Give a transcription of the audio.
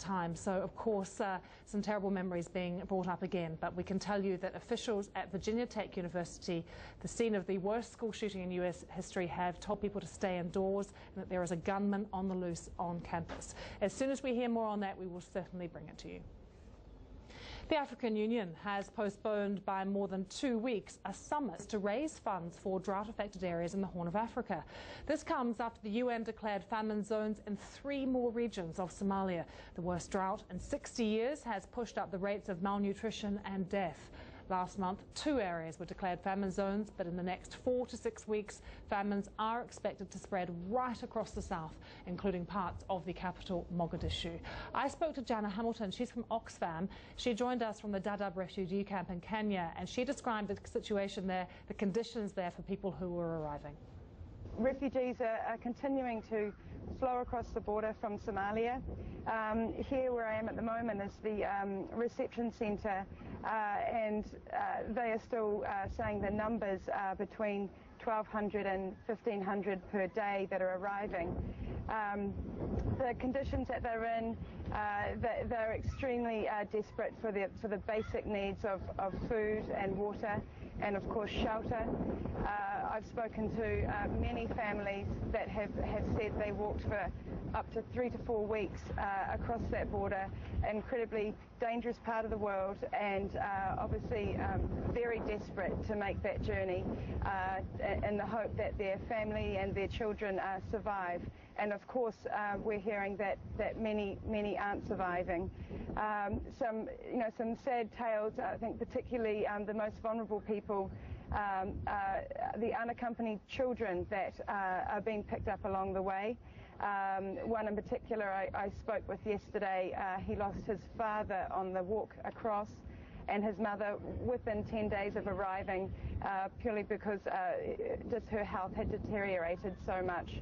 time. So, of course, some terrible memories being brought up again. But we can tell you that officials at Virginia Tech University, the scene of the worst school shooting in US history, have told people to stay indoors and that there is a gunman on the loose on campus. As soon as we hear more on that, we will certainly bring it to you. The African Union has postponed by more than 2 weeks a summit to raise funds for drought-affected areas in the Horn of Africa. This comes after the UN declared famine zones in 3 more regions of Somalia. The worst drought in 60 years has pushed up the rates of malnutrition and death. Last month, 2 areas were declared famine zones, but in the next 4 to 6 weeks, famines are expected to spread right across the south, including parts of the capital, Mogadishu. I spoke to Janna Hamilton. She's from Oxfam. She joined us from the Dadaab refugee camp in Kenya, and she described the situation there, the conditions there for people who were arriving. Refugees are continuing to flow across the border from Somalia. Here where I am at the moment is the reception centre, and they are still saying the numbers are between 1,200 and 1,500 per day that are arriving. The conditions that they're in, they're extremely desperate for the basic needs of food and water and of course shelter. I've spoken to many families that have said they walked for up to 3 to 4 weeks across that border, incredibly dangerous part of the world, and obviously very desperate to make that journey in the hope that their family and their children survive. And of course we're hearing that many aren't surviving. Some sad tales. I think particularly the most vulnerable people, the unaccompanied children that are being picked up along the way. One in particular I spoke with yesterday, he lost his father on the walk across, and his mother within 10 days of arriving, purely because just her health had deteriorated so much.